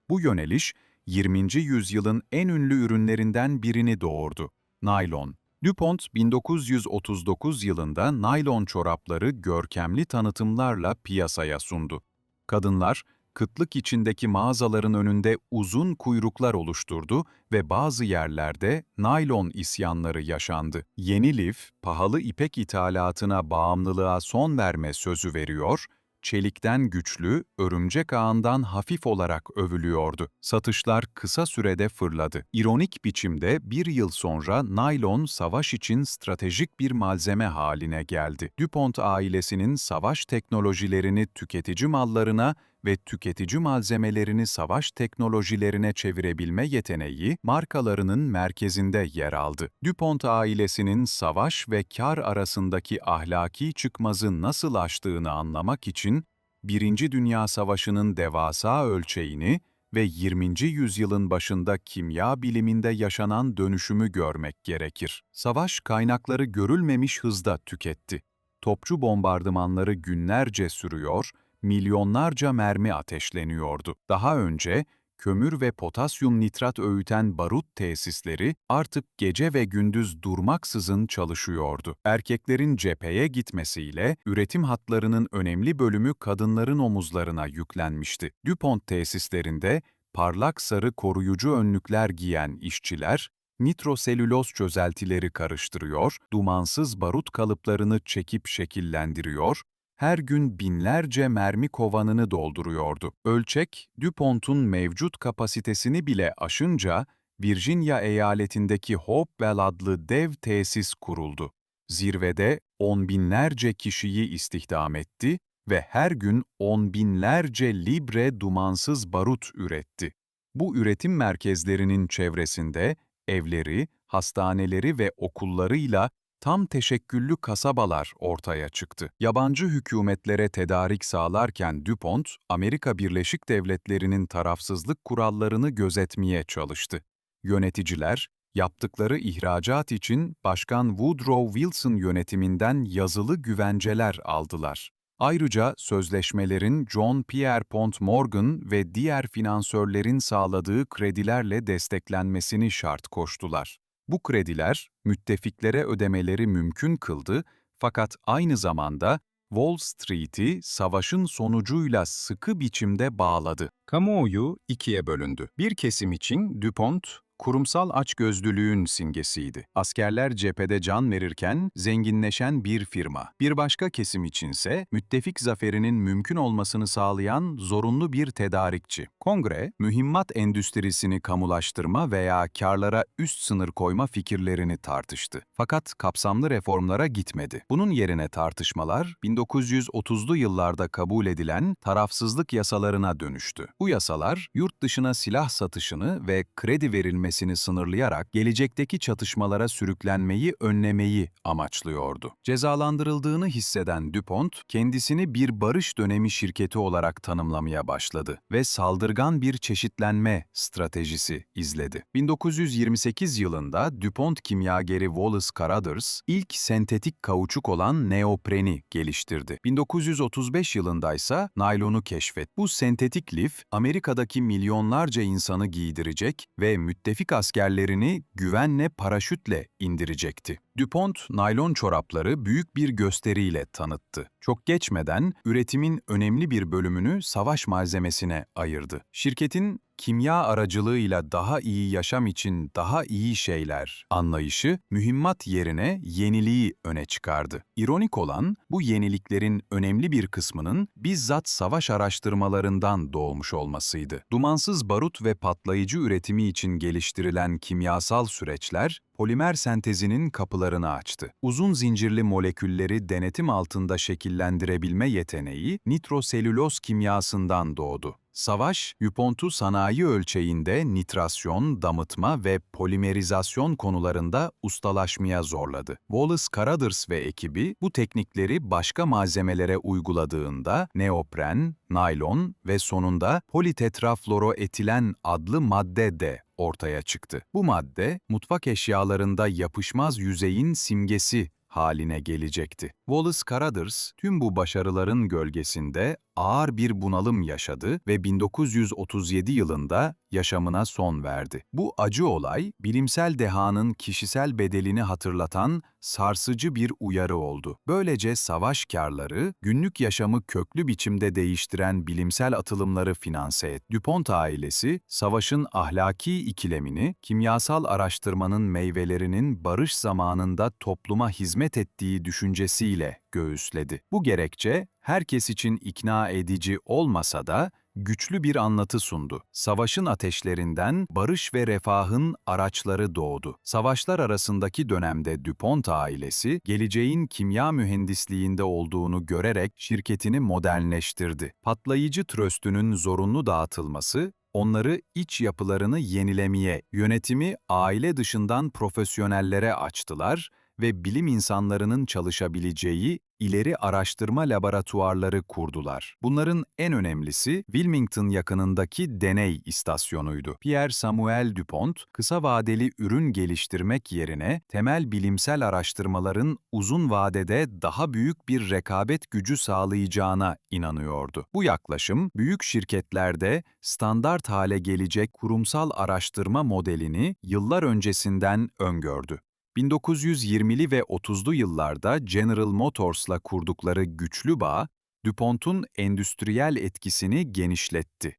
Bu yöneliş, 20. yüzyılın en ünlü ürünlerinden birini doğurdu: naylon. DuPont, 1939 yılında naylon çorapları görkemli tanıtımlarla piyasaya sundu. Kadınlar, kıtlık içindeki mağazaların önünde uzun kuyruklar oluşturdu ve bazı yerlerde naylon isyanları yaşandı. Yeni lif, pahalı ipek ithalatına bağımlılığa son verme sözü veriyor, çelikten güçlü, örümcek ağından hafif olarak övülüyordu. Satışlar kısa sürede fırladı. İronik biçimde bir yıl sonra naylon savaş için stratejik bir malzeme haline geldi. DuPont ailesinin savaş teknolojilerini tüketici mallarına ve tüketici malzemelerini savaş teknolojilerine çevirebilme yeteneği markalarının merkezinde yer aldı. DuPont ailesinin savaş ve kar arasındaki ahlaki çıkmazı nasıl aştığını anlamak için, Birinci Dünya Savaşı'nın devasa ölçeğini ve 20. yüzyılın başında kimya biliminde yaşanan dönüşümü görmek gerekir. Savaş kaynakları görülmemiş hızda tüketti. Topçu bombardımanları günlerce sürüyor, milyonlarca mermi ateşleniyordu. Daha önce kömür ve potasyum nitrat öğüten barut tesisleri artık gece ve gündüz durmaksızın çalışıyordu. Erkeklerin cepheye gitmesiyle üretim hatlarının önemli bölümü kadınların omuzlarına yüklenmişti. DuPont tesislerinde parlak sarı koruyucu önlükler giyen işçiler, nitroselüloz çözeltileri karıştırıyor, dumansız barut kalıplarını çekip şekillendiriyor, her gün binlerce mermi kovanını dolduruyordu. Ölçek, DuPont'un mevcut kapasitesini bile aşınca, Virginia eyaletindeki Hopewell adlı dev tesis kuruldu. Zirvede on binlerce kişiyi istihdam etti ve her gün on binlerce libre dumansız barut üretti. Bu üretim merkezlerinin çevresinde evleri, hastaneleri ve okullarıyla tam teşekküllü kasabalar ortaya çıktı. Yabancı hükümetlere tedarik sağlarken DuPont, Amerika Birleşik Devletleri'nin tarafsızlık kurallarını gözetmeye çalıştı. Yöneticiler, yaptıkları ihracat için Başkan Woodrow Wilson yönetiminden yazılı güvenceler aldılar. Ayrıca sözleşmelerin John Pierpont Morgan ve diğer finansörlerin sağladığı kredilerle desteklenmesini şart koştular. Bu krediler, müttefiklere ödemeleri mümkün kıldı fakat aynı zamanda Wall Street'i savaşın sonucuyla sıkı biçimde bağladı. Kamuoyu ikiye bölündü. Bir kesim için DuPont, kurumsal açgözlülüğün simgesiydi. Askerler cephede can verirken zenginleşen bir firma. Bir başka kesim içinse müttefik zaferinin mümkün olmasını sağlayan zorunlu bir tedarikçi. Kongre, mühimmat endüstrisini kamulaştırma veya karlara üst sınır koyma fikirlerini tartıştı. Fakat kapsamlı reformlara gitmedi. Bunun yerine tartışmalar 1930'lu yıllarda kabul edilen tarafsızlık yasalarına dönüştü. Bu yasalar yurt dışına silah satışını ve kredi verilmesini sınırlayarak gelecekteki çatışmalara sürüklenmeyi önlemeyi amaçlıyordu. Cezalandırıldığını hisseden DuPont, kendisini bir barış dönemi şirketi olarak tanımlamaya başladı ve saldırgan bir çeşitlenme stratejisi izledi. 1928 yılında DuPont kimyageri Wallace Carothers, ilk sentetik kauçuk olan neopreni geliştirdi. 1935 yılında ise naylonu keşfetti. Bu sentetik lif, Amerika'daki milyonlarca insanı giydirecek ve müttefik askerlerini güvenle paraşütle indirecekti. DuPont, naylon çorapları büyük bir gösteriyle tanıttı. Çok geçmeden üretimin önemli bir bölümünü savaş malzemesine ayırdı. Şirketin kimya aracılığıyla daha iyi yaşam için daha iyi şeyler anlayışı, mühimmat yerine yeniliği öne çıkardı. İronik olan, bu yeniliklerin önemli bir kısmının bizzat savaş araştırmalarından doğmuş olmasıydı. Dumansız barut ve patlayıcı üretimi için geliştirilen kimyasal süreçler, polimer sentezinin kapılarını açtı. Uzun zincirli molekülleri denetim altında şekillendirebilme yeteneği nitroselüloz kimyasından doğdu. Savaş, DuPont'u sanayi ölçeğinde nitrasyon, damıtma ve polimerizasyon konularında ustalaşmaya zorladı. Wallace Carothers ve ekibi bu teknikleri başka malzemelere uyguladığında neopren, naylon ve sonunda politetrafluoroetilen adlı madde de ortaya çıktı. Bu madde, mutfak eşyalarında yapışmaz yüzeyin simgesi haline gelecekti. Wallace Carothers, tüm bu başarıların gölgesinde ağır bir bunalım yaşadı ve 1937 yılında yaşamına son verdi. Bu acı olay, bilimsel dehanın kişisel bedelini hatırlatan sarsıcı bir uyarı oldu. Böylece savaş kârları, günlük yaşamı köklü biçimde değiştiren bilimsel atılımları finanse etti. DuPont ailesi, savaşın ahlaki ikilemini, kimyasal araştırmanın meyvelerinin barış zamanında topluma hizmet ettiği düşüncesiyle göğüsledi. Bu gerekçe, herkes için ikna edici olmasa da güçlü bir anlatı sundu. Savaşın ateşlerinden barış ve refahın araçları doğdu. Savaşlar arasındaki dönemde DuPont ailesi, geleceğin kimya mühendisliğinde olduğunu görerek şirketini modernleştirdi. Patlayıcı tröstünün zorunlu dağıtılması, onları iç yapılarını yenilemeye, yönetimi aile dışından profesyonellere açtılar ve bilim insanlarının çalışabileceği ileri araştırma laboratuvarları kurdular. Bunların en önemlisi Wilmington yakınındaki deney istasyonuydu. Pierre Samuel DuPont, kısa vadeli ürün geliştirmek yerine temel bilimsel araştırmaların uzun vadede daha büyük bir rekabet gücü sağlayacağına inanıyordu. Bu yaklaşım, büyük şirketlerde standart hale gelecek kurumsal araştırma modelini yıllar öncesinden öngördü. 1920'li ve 30'lu yıllarda General Motors'la kurdukları güçlü bağ, DuPont'un endüstriyel etkisini genişletti.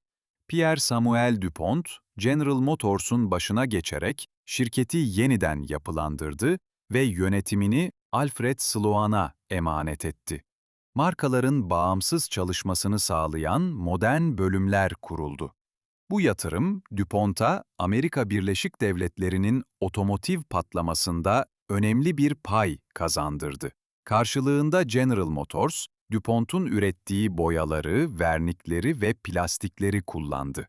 Pierre Samuel DuPont, General Motors'un başına geçerek şirketi yeniden yapılandırdı ve yönetimini Alfred Sloan'a emanet etti. Markaların bağımsız çalışmasını sağlayan modern bölümler kuruldu. Bu yatırım, DuPont'a Amerika Birleşik Devletleri'nin otomotiv patlamasında önemli bir pay kazandırdı. Karşılığında General Motors, DuPont'un ürettiği boyaları, vernikleri ve plastikleri kullandı.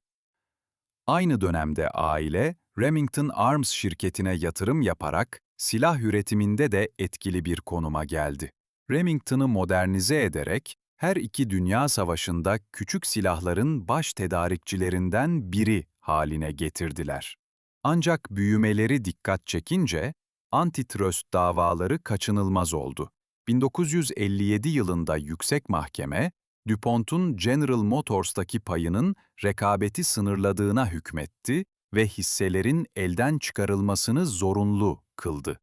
Aynı dönemde aile, Remington Arms şirketine yatırım yaparak silah üretiminde de etkili bir konuma geldi. Remington'ı modernize ederek her iki dünya savaşında küçük silahların baş tedarikçilerinden biri haline getirdiler. Ancak büyümeleri dikkat çekince antitrust davaları kaçınılmaz oldu. 1957 yılında Yüksek Mahkeme, DuPont'un General Motors'taki payının rekabeti sınırladığına hükmetti ve hisselerin elden çıkarılmasını zorunlu kıldı.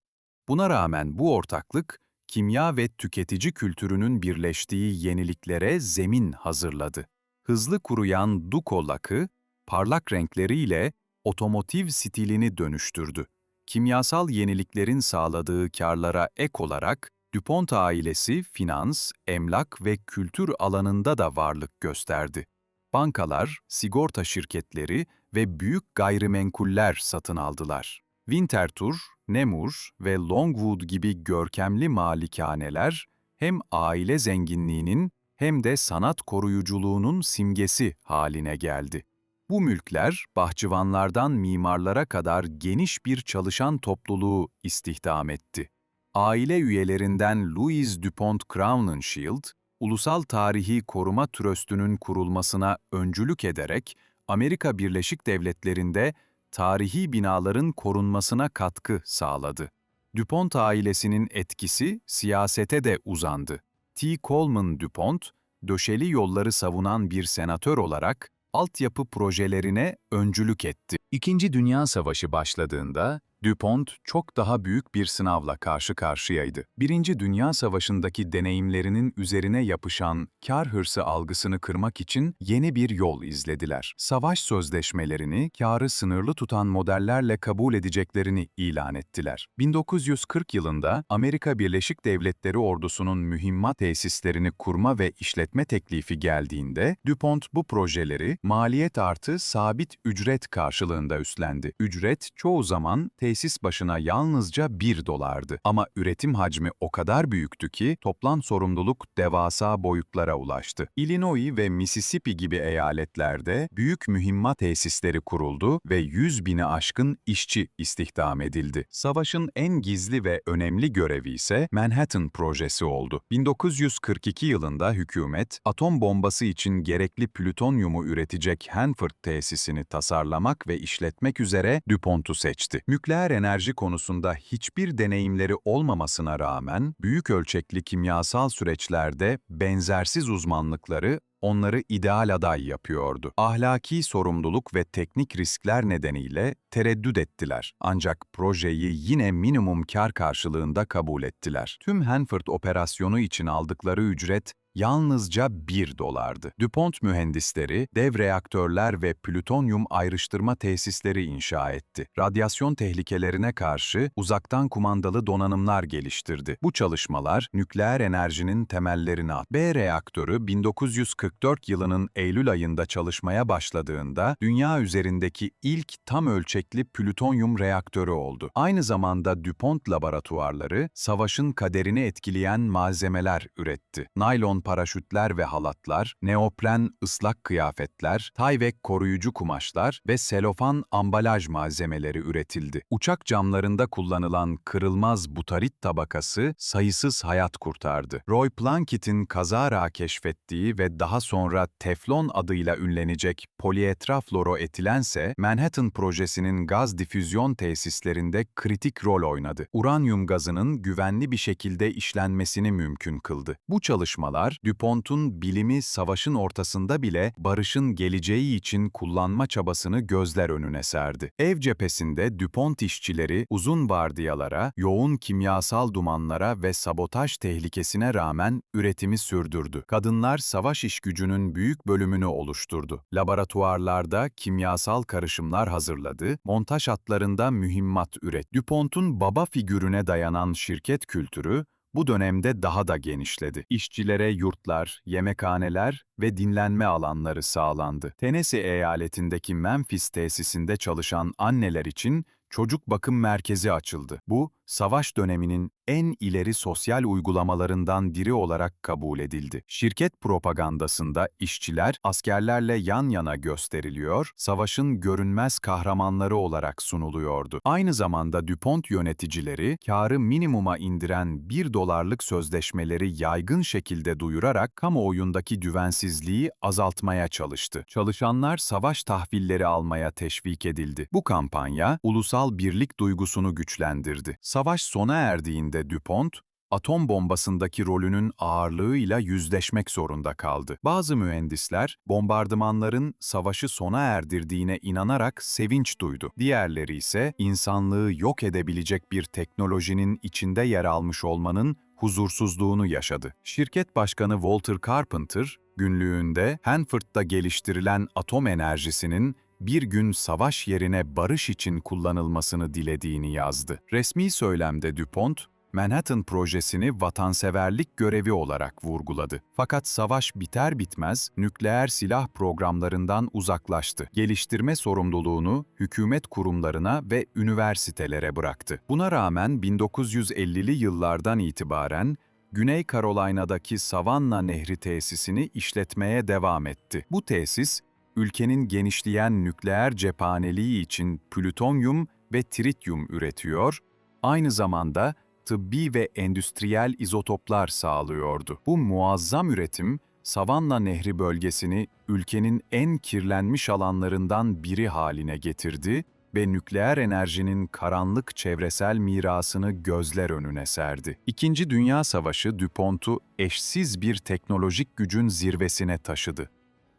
Buna rağmen bu ortaklık, kimya ve tüketici kültürünün birleştiği yeniliklere zemin hazırladı. Hızlı kuruyan Duco lakı, parlak renkleriyle otomotiv stilini dönüştürdü. Kimyasal yeniliklerin sağladığı karlara ek olarak, DuPont ailesi finans, emlak ve kültür alanında da varlık gösterdi. Bankalar, sigorta şirketleri ve büyük gayrimenkuller satın aldılar. Winterthur, Nemours ve Longwood gibi görkemli malikaneler hem aile zenginliğinin hem de sanat koruyuculuğunun simgesi haline geldi. Bu mülkler, bahçıvanlardan mimarlara kadar geniş bir çalışan topluluğu istihdam etti. Aile üyelerinden Louis DuPont Crowninshield, Ulusal Tarihi Koruma Tröstü'nün kurulmasına öncülük ederek Amerika Birleşik Devletleri'nde tarihi binaların korunmasına katkı sağladı. DuPont ailesinin etkisi siyasete de uzandı. T. Coleman DuPont, döşeli yolları savunan bir senatör olarak altyapı projelerine öncülük etti. İkinci Dünya Savaşı başladığında, DuPont çok daha büyük bir sınavla karşı karşıyaydı. Birinci Dünya Savaşı'ndaki deneyimlerinin üzerine yapışan kar hırsı algısını kırmak için yeni bir yol izlediler. Savaş sözleşmelerini kârı sınırlı tutan modellerle kabul edeceklerini ilan ettiler. 1940 yılında Amerika Birleşik Devletleri ordusunun mühimmat tesislerini kurma ve işletme teklifi geldiğinde, DuPont bu projeleri maliyet artı sabit ücret karşılığında üstlendi. Ücret çoğu zaman tesis başına yalnızca $1'dı. Ama üretim hacmi o kadar büyüktü ki toplam sorumluluk devasa boyutlara ulaştı. Illinois ve Mississippi gibi eyaletlerde büyük mühimmat tesisleri kuruldu ve 100.000'i aşkın işçi istihdam edildi. Savaşın en gizli ve önemli görevi ise Manhattan Projesi oldu. 1942 yılında hükümet, atom bombası için gerekli plütonyumu üretecek Hanford tesisini tasarlamak ve işletmek üzere DuPont'u seçti. Nükleer enerji konusunda hiçbir deneyimleri olmamasına rağmen, büyük ölçekli kimyasal süreçlerde benzersiz uzmanlıkları onları ideal aday yapıyordu. Ahlaki sorumluluk ve teknik riskler nedeniyle tereddüt ettiler. Ancak projeyi yine minimum kar karşılığında kabul ettiler. Tüm Hanford operasyonu için aldıkları ücret yalnızca $1'dı. DuPont mühendisleri, dev reaktörler ve plütonyum ayrıştırma tesisleri inşa etti. Radyasyon tehlikelerine karşı uzaktan kumandalı donanımlar geliştirdi. Bu çalışmalar, nükleer enerjinin temellerini attı. B reaktörü 1944 yılının Eylül ayında çalışmaya başladığında, dünya üzerindeki ilk tam ölçekli plütonyum reaktörü oldu. Aynı zamanda DuPont laboratuvarları, savaşın kaderini etkileyen malzemeler üretti. Naylon paraşütler ve halatlar, neopren ıslak kıyafetler, Tyvek koruyucu kumaşlar ve selofan ambalaj malzemeleri üretildi. Uçak camlarında kullanılan kırılmaz butarit tabakası sayısız hayat kurtardı. Roy Plunkett'in kazara keşfettiği ve daha sonra teflon adıyla ünlenecek polietrafluoroetilense Manhattan projesinin gaz difüzyon tesislerinde kritik rol oynadı. Uranyum gazının güvenli bir şekilde işlenmesini mümkün kıldı. Bu çalışmalar, DuPont'un bilimi savaşın ortasında bile barışın geleceği için kullanma çabasını gözler önüne serdi. Ev cephesinde DuPont işçileri uzun vardiyalara, yoğun kimyasal dumanlara ve sabotaj tehlikesine rağmen üretimi sürdürdü. Kadınlar savaş işgücünün büyük bölümünü oluşturdu. Laboratuvarlarda kimyasal karışımlar hazırladı, montaj hatlarında mühimmat üretti. DuPont'un baba figürüne dayanan şirket kültürü, bu dönemde daha da genişledi. İşçilere yurtlar, yemekhaneler ve dinlenme alanları sağlandı. Tennessee eyaletindeki Memphis tesisinde çalışan anneler için çocuk bakım merkezi açıldı. Bu, savaş döneminin en ileri sosyal uygulamalarından biri olarak kabul edildi. Şirket propagandasında işçiler askerlerle yan yana gösteriliyor, savaşın görünmez kahramanları olarak sunuluyordu. Aynı zamanda DuPont yöneticileri, kârı minimuma indiren $1 sözleşmeleri yaygın şekilde duyurarak kamuoyundaki güvensizliği azaltmaya çalıştı. Çalışanlar savaş tahvilleri almaya teşvik edildi. Bu kampanya, ulusal birlik duygusunu güçlendirdi. Savaş sona erdiğinde DuPont, atom bombasındaki rolünün ağırlığıyla yüzleşmek zorunda kaldı. Bazı mühendisler, bombardımanların savaşı sona erdirdiğine inanarak sevinç duydu. Diğerleri ise, insanlığı yok edebilecek bir teknolojinin içinde yer almış olmanın huzursuzluğunu yaşadı. Şirket başkanı Walter Carpenter, günlüğünde Hanford'da geliştirilen atom enerjisinin bir gün savaş yerine barış için kullanılmasını dilediğini yazdı. Resmi söylemde DuPont, Manhattan projesini vatanseverlik görevi olarak vurguladı. Fakat savaş biter bitmez nükleer silah programlarından uzaklaştı. Geliştirme sorumluluğunu hükümet kurumlarına ve üniversitelere bıraktı. Buna rağmen 1950'li yıllardan itibaren Güney Carolina'daki Savannah Nehri tesisini işletmeye devam etti. Bu tesis, ülkenin genişleyen nükleer cephaneliği için plütonyum ve trityum üretiyor, aynı zamanda tıbbi ve endüstriyel izotoplar sağlıyordu. Bu muazzam üretim, Savannah Nehri bölgesini ülkenin en kirlenmiş alanlarından biri haline getirdi ve nükleer enerjinin karanlık çevresel mirasını gözler önüne serdi. İkinci Dünya Savaşı DuPont'u eşsiz bir teknolojik gücün zirvesine taşıdı.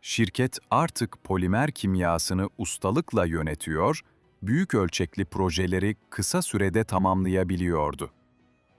Şirket artık polimer kimyasını ustalıkla yönetiyor, büyük ölçekli projeleri kısa sürede tamamlayabiliyordu.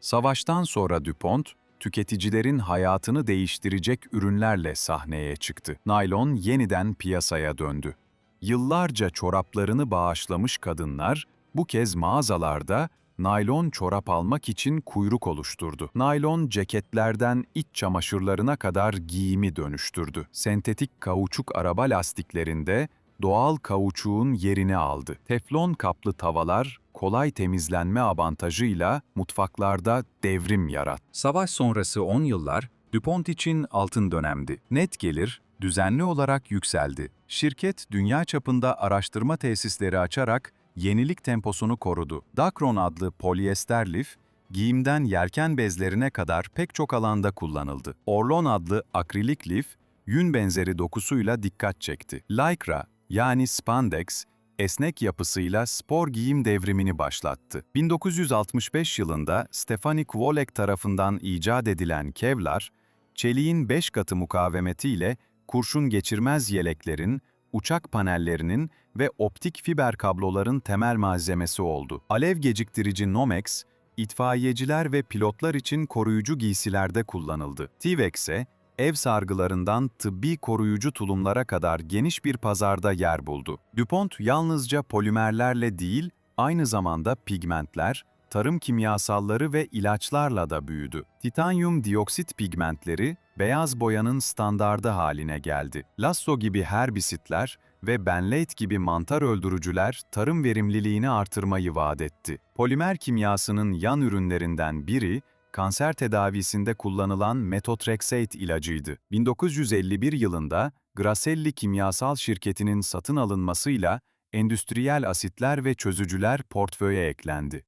Savaştan sonra DuPont, tüketicilerin hayatını değiştirecek ürünlerle sahneye çıktı. Naylon yeniden piyasaya döndü. Yıllarca çoraplarını bağışlamış kadınlar, bu kez mağazalarda naylon çorap almak için kuyruk oluşturdu. Naylon ceketlerden iç çamaşırlarına kadar giyimi dönüştürdü. Sentetik kauçuk araba lastiklerinde doğal kauçuğun yerini aldı. Teflon kaplı tavalar, kolay temizlenme avantajıyla mutfaklarda devrim yarattı. Savaş sonrası 10 yıllar, DuPont için altın dönemdi. Net gelir, düzenli olarak yükseldi. Şirket, dünya çapında araştırma tesisleri açarak yenilik temposunu korudu. Dacron adlı polyester lif, giyimden yelken bezlerine kadar pek çok alanda kullanıldı. Orlon adlı akrilik lif, yün benzeri dokusuyla dikkat çekti. Lycra, yani spandex, esnek yapısıyla spor giyim devrimini başlattı. 1965 yılında Stephanie Kwolek tarafından icat edilen Kevlar, çeliğin 5 katı mukavemetiyle kurşun geçirmez yeleklerin, uçak panellerinin ve optik fiber kabloların temel malzemesi oldu. Alev geciktirici Nomex, itfaiyeciler ve pilotlar için koruyucu giysilerde kullanıldı. Tyvek ise, ev sargılarından tıbbi koruyucu tulumlara kadar geniş bir pazarda yer buldu. DuPont yalnızca polimerlerle değil, aynı zamanda pigmentler, tarım kimyasalları ve ilaçlarla da büyüdü. Titanyum dioksit pigmentleri, beyaz boyanın standardı haline geldi. Lasso gibi herbisitler ve benlate gibi mantar öldürücüler tarım verimliliğini artırmayı vaat etti. Polimer kimyasının yan ürünlerinden biri, kanser tedavisinde kullanılan methotrexate ilacıydı. 1951 yılında Gracelli Kimyasal Şirketi'nin satın alınmasıyla endüstriyel asitler ve çözücüler portföye eklendi.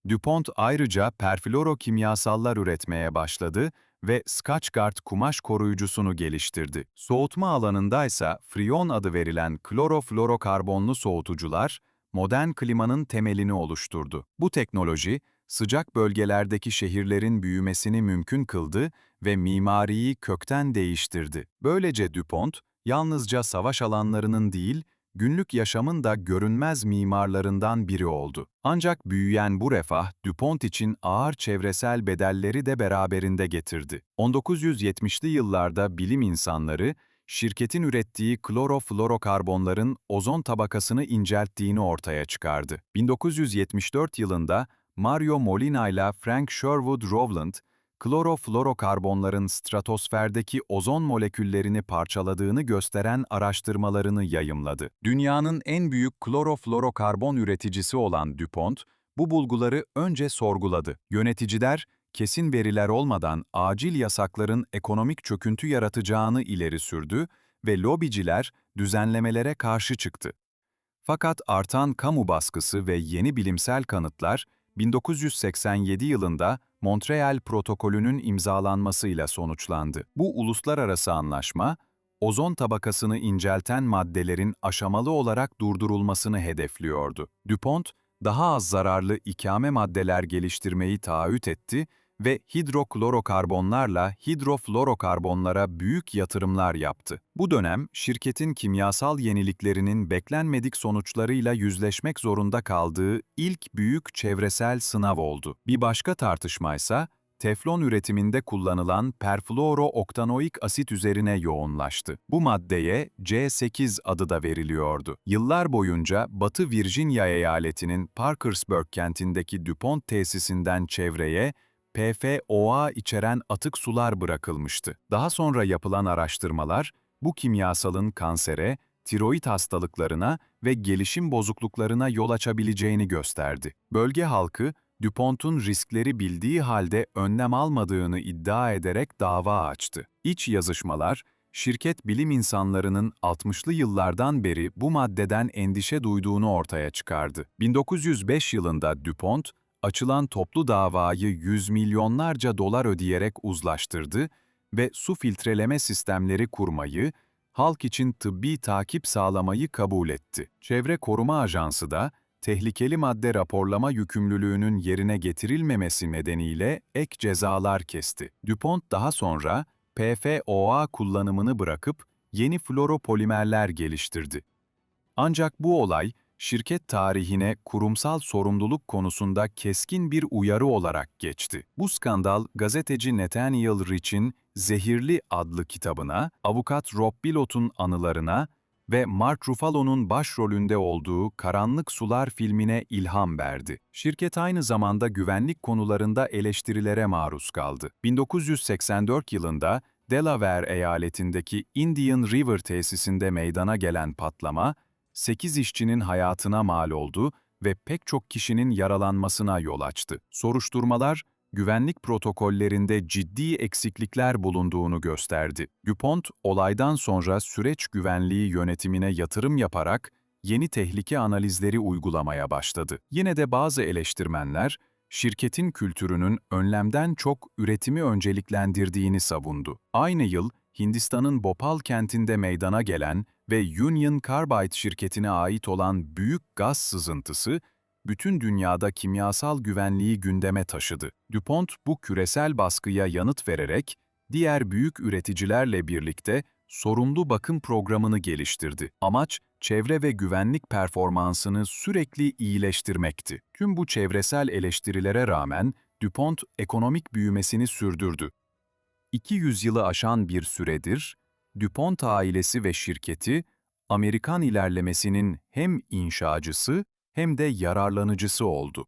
DuPont ayrıca perfluorokimyasallar üretmeye başladı ve Scotchgard kumaş koruyucusunu geliştirdi. Soğutma alanındaysa Freon adı verilen kloroflorokarbonlu soğutucular, modern klimanın temelini oluşturdu. Bu teknoloji, sıcak bölgelerdeki şehirlerin büyümesini mümkün kıldı ve mimariyi kökten değiştirdi. Böylece DuPont, yalnızca savaş alanlarının değil, günlük yaşamın da görünmez mimarlarından biri oldu. Ancak büyüyen bu refah, DuPont için ağır çevresel bedelleri de beraberinde getirdi. 1970'li yıllarda bilim insanları, şirketin ürettiği kloroflorokarbonların ozon tabakasını incelttiğini ortaya çıkardı. 1974 yılında Mario Molina ile Frank Sherwood Rowland, kloroflorokarbonların stratosferdeki ozon moleküllerini parçaladığını gösteren araştırmalarını yayımladı. Dünyanın en büyük kloroflorokarbon üreticisi olan DuPont, bu bulguları önce sorguladı. Yöneticiler, kesin veriler olmadan acil yasakların ekonomik çöküntü yaratacağını ileri sürdü ve lobiciler düzenlemelere karşı çıktı. Fakat artan kamu baskısı ve yeni bilimsel kanıtlar, 1987 yılında Montreal Protokolü'nün imzalanmasıyla sonuçlandı. Bu uluslararası anlaşma, ozon tabakasını incelten maddelerin aşamalı olarak durdurulmasını hedefliyordu. DuPont, daha az zararlı ikame maddeler geliştirmeyi taahhüt etti ve hidroklorokarbonlarla hidroflorokarbonlara büyük yatırımlar yaptı. Bu dönem, şirketin kimyasal yeniliklerinin beklenmedik sonuçlarıyla yüzleşmek zorunda kaldığı ilk büyük çevresel sınav oldu. Bir başka tartışmaysa, teflon üretiminde kullanılan perfluorooktanoik asit üzerine yoğunlaştı. Bu maddeye C8 adı da veriliyordu. Yıllar boyunca Batı Virginia eyaletinin Parkersburg kentindeki DuPont tesisinden çevreye PFOA içeren atık sular bırakılmıştı. Daha sonra yapılan araştırmalar, bu kimyasalın kansere, tiroid hastalıklarına ve gelişim bozukluklarına yol açabileceğini gösterdi. Bölge halkı, DuPont'un riskleri bildiği halde önlem almadığını iddia ederek dava açtı. İç yazışmalar, şirket bilim insanlarının 60'lı yıllardan beri bu maddeden endişe duyduğunu ortaya çıkardı. 1905 yılında DuPont, açılan toplu davayı yüz milyonlarca dolar ödeyerek uzlaştırdı ve su filtreleme sistemleri kurmayı, halk için tıbbi takip sağlamayı kabul etti. Çevre Koruma Ajansı da, tehlikeli madde raporlama yükümlülüğünün yerine getirilmemesi nedeniyle ek cezalar kesti. DuPont daha sonra PFOA kullanımını bırakıp yeni fluoropolimerler geliştirdi. Ancak bu olay, şirket tarihine kurumsal sorumluluk konusunda keskin bir uyarı olarak geçti. Bu skandal, gazeteci Nathaniel Rich'in Zehirli adlı kitabına, avukat Rob Billott'un anılarına ve Mark Ruffalo'nun başrolünde olduğu Karanlık Sular filmine ilham verdi. Şirket aynı zamanda güvenlik konularında eleştirilere maruz kaldı. 1984 yılında Delaware eyaletindeki Indian River tesisinde meydana gelen patlama, 8 işçinin hayatına mal oldu ve pek çok kişinin yaralanmasına yol açtı. Soruşturmalar, güvenlik protokollerinde ciddi eksiklikler bulunduğunu gösterdi. DuPont, olaydan sonra süreç güvenliği yönetimine yatırım yaparak yeni tehlike analizleri uygulamaya başladı. Yine de bazı eleştirmenler, şirketin kültürünün önlemden çok üretimi önceliklendirdiğini savundu. Aynı yıl, Hindistan'ın Bhopal kentinde meydana gelen ve Union Carbide şirketine ait olan büyük gaz sızıntısı, bütün dünyada kimyasal güvenliği gündeme taşıdı. DuPont bu küresel baskıya yanıt vererek, diğer büyük üreticilerle birlikte sorumlu bakım programını geliştirdi. Amaç, çevre ve güvenlik performansını sürekli iyileştirmekti. Tüm bu çevresel eleştirilere rağmen DuPont ekonomik büyümesini sürdürdü. 200 yılı aşan bir süredir, DuPont ailesi ve şirketi, Amerikan ilerlemesinin hem inşacısı hem de yararlanıcısı oldu.